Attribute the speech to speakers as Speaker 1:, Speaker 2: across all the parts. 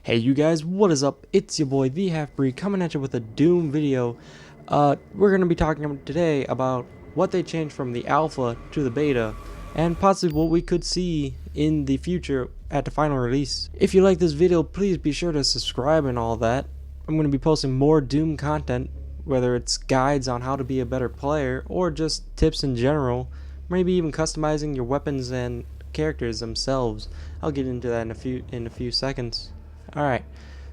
Speaker 1: Hey you guys, what is up? It's your boy the Half-Breed coming at you with a Doom video. We're going to be talking today about what they changed from the alpha to the beta and possibly what we could see in the future at the final release. If you like this video, please be sure to subscribe and all that. I'm going to be posting more Doom content, whether it's guides on how to be a better player or just tips in general, maybe even customizing your weapons and characters themselves. I'll get into that in a few seconds. Alright,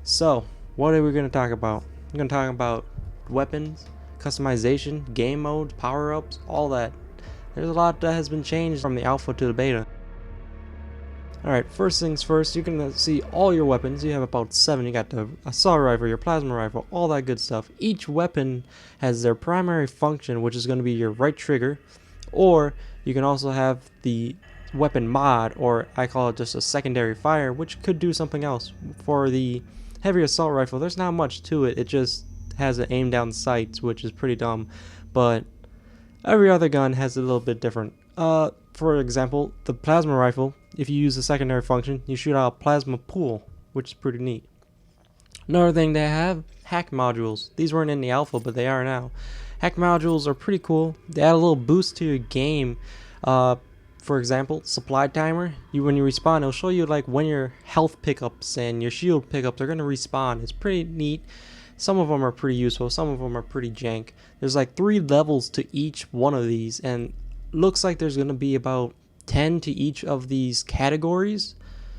Speaker 1: so what are we going to talk about? We're going to talk about weapons, customization, game modes, power-ups, all that. There's a lot that has been changed from the alpha to the beta. Alright, first things first, you're going to see all your weapons. You have about 7. You got the assault rifle, your plasma rifle, all that good stuff. Each weapon has their primary function, which is going to be your right trigger, or you can also have the weapon mod, or I call it just a secondary fire, which could do something else. For the heavy assault rifle, there's not much to it. It just has an aim down sights, which is pretty dumb, but every other gun has a little bit different. For example, the plasma rifle, if you use the secondary function, you shoot out a plasma pool, which is pretty neat. Another thing they have, hack modules. These weren't in the alpha, but they are now. Hack modules are pretty cool. They add a little boost to your game. For example, supply timer. When you respawn, it'll show you like when your health pickups and your shield pickups are gonna respawn. It's pretty neat. Some of them are pretty useful. Some of them are pretty jank. There's like 3 levels to each one of these, and looks like there's gonna be about 10 to each of these categories.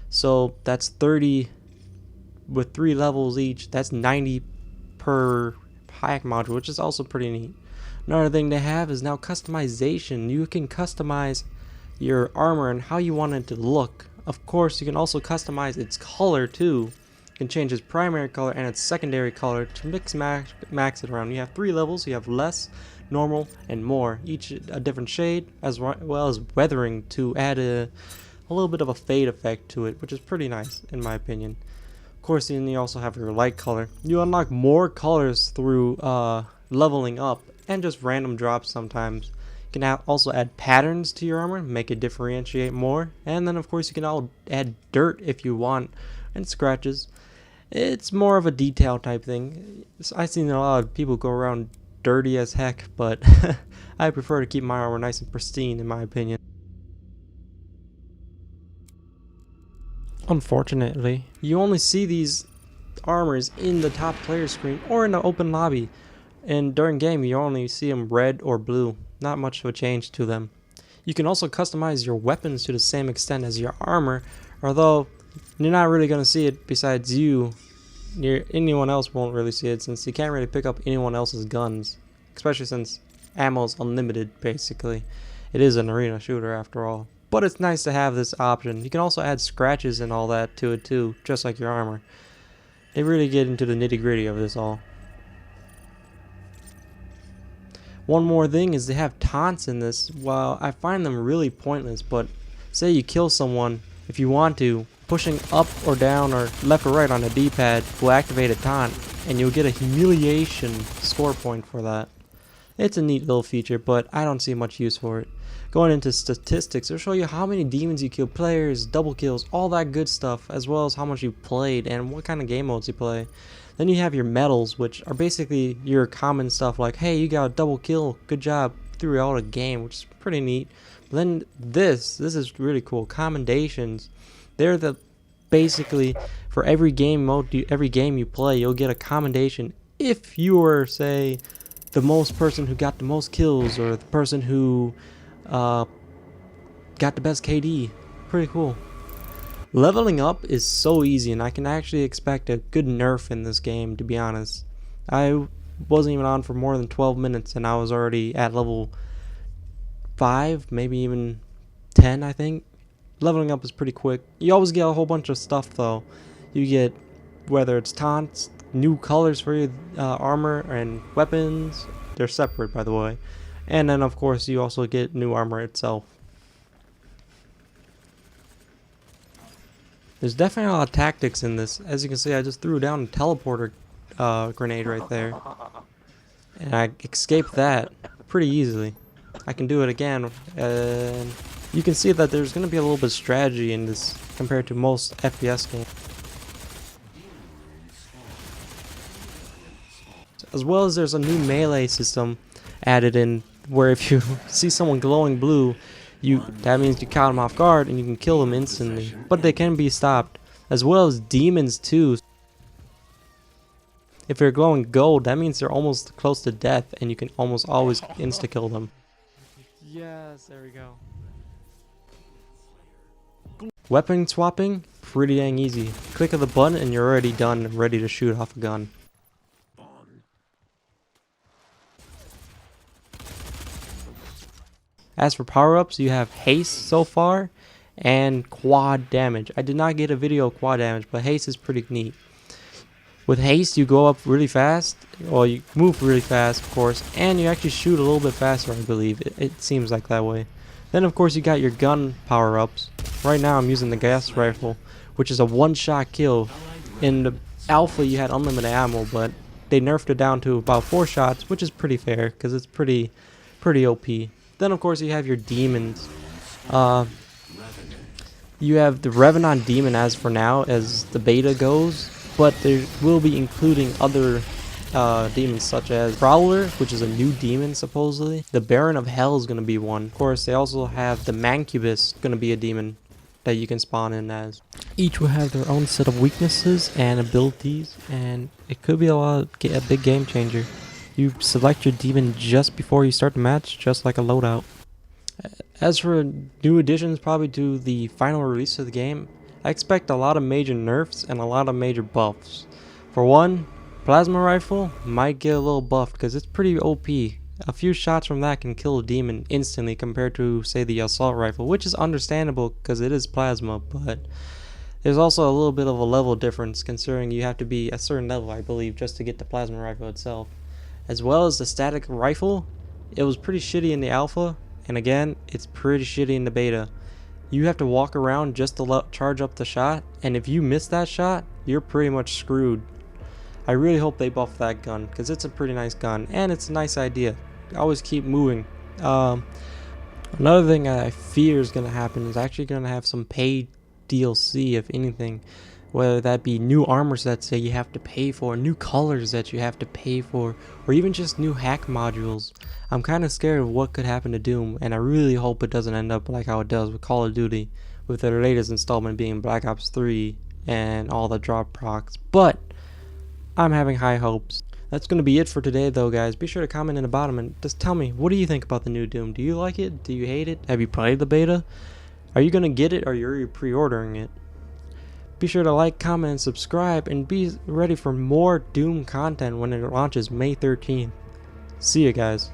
Speaker 1: So that's 30 with 3 levels each. That's 90 per hack module, which is also pretty neat. Another thing they have is now customization. You can customize your armor and how you want it to look. Of course, you can also customize its color too. You can change its primary color and its secondary color to max it around. You have 3 levels. You have less, normal, and more, each a different shade, as well as weathering to add a little bit of a fade effect to it, which is pretty nice in my opinion. Of course, then you also have your light color. You unlock more colors through leveling up and just random drops sometimes. You can also add patterns to your armor, make it differentiate more, and then of course you can add dirt if you want, and scratches. It's more of a detail type thing. I've seen a lot of people go around dirty as heck, but I prefer to keep my armor nice and pristine in my opinion. Unfortunately, you only see these armors in the top player screen or in the open lobby, and during game you only see them red or blue. Not much of a change to them. You can also customize your weapons to the same extent as your armor, although you're not really going to see it besides you. Anyone else won't really see it, since you can't really pick up anyone else's guns, especially since ammo is unlimited basically. It is an arena shooter after all, but it's nice to have this option. You can also add scratches and all that to it too, just like your armor. They really get into the nitty-gritty of this all. One more thing is they have taunts in this. While I find them really pointless, but say you kill someone, if you want to, pushing up or down or left or right on the D-pad will activate a taunt, and you'll get a humiliation score point for that. It's a neat little feature, but I don't see much use for it. Going into statistics, it'll show you how many demons you kill, players, double kills, all that good stuff, as well as how much you played and what kind of game modes you play. Then you have your medals, which are basically your common stuff like, hey, you got a double kill, good job throughout a game, which is pretty neat. But then this is really cool. Commendations, they're basically for every game mode, every game you play, you'll get a commendation if you were, say, the person who got the most kills, or the person who got the best KD. Pretty cool. Leveling up is so easy, and I can actually expect a good nerf in this game, to be honest. I wasn't even on for more than 12 minutes and I was already at level 5, maybe even 10, I think. Leveling up is pretty quick. You always get a whole bunch of stuff though. You get, whether it's taunts, new colors for your armor and weapons. They're separate, by the way. And then of course you also get new armor itself. There's definitely a lot of tactics in this. As you can see, I just threw down a teleporter grenade right there, and I escaped that pretty easily. I can do it again, and you can see that there's going to be a little bit of strategy in this compared to most FPS games. as well as there's a new melee system added in, where if you see someone glowing blue, that means you caught them off guard and you can kill them instantly, but they can be stopped, as well as demons too. If they're glowing gold, that means they're almost close to death and you can almost always insta-kill them. Yes, there we go. Weapon swapping, pretty dang easy. Click of the button and you're already done and ready to shoot off a gun. As for power-ups, you have haste so far and quad damage. I did not get a video of quad damage, but haste is pretty neat. With haste, you go up really fast, or you move really fast, of course, and you actually shoot a little bit faster, I believe. It seems like that way. Then, of course, you got your gun power-ups. Right now, I'm using the gas rifle, which is a one-shot kill. In the alpha, you had unlimited ammo, but they nerfed it down to about 4 shots, which is pretty fair, because it's pretty OP. Then, of course, you have your demons. You have the Revenant demon as for now, as the beta goes, but they will be including other demons such as Prowler, which is a new demon supposedly. The Baron of Hell is going to be one. Of course, they also have the Mancubus going to be a demon that you can spawn in as. Each will have their own set of weaknesses and abilities, and it could be a big game changer. You select your demon just before you start the match, just like a loadout. As for new additions probably to the final release of the game, I expect a lot of major nerfs and a lot of major buffs. For one, Plasma Rifle might get a little buffed because it's pretty OP. A few shots from that can kill a demon instantly compared to, say, the Assault Rifle, which is understandable because it is plasma, but there's also a little bit of a level difference considering you have to be a certain level, I believe, just to get the Plasma Rifle itself. As well as the Static Rifle, it was pretty shitty in the alpha, and again, it's pretty shitty in the beta. You have to walk around just to charge up the shot, and if you miss that shot, you're pretty much screwed. I really hope they buff that gun, because it's a pretty nice gun, and it's a nice idea. Always keep moving. Another thing I fear is going to happen is actually going to have some paid DLC, if anything. Whether that be new armor sets that you have to pay for, new colors that you have to pay for, or even just new hack modules. I'm kind of scared of what could happen to Doom, and I really hope it doesn't end up like how it does with Call of Duty, with their latest installment being Black Ops 3 and all the drop procs. But I'm having high hopes. That's going to be it for today though, guys. Be sure to comment in the bottom and just tell me, what do you think about the new Doom? Do you like it? Do you hate it? Have you played the beta? Are you going to get it, or are you pre-ordering it? Be sure to like, comment, and subscribe, and be ready for more Doom content when it launches May 13th. See you guys.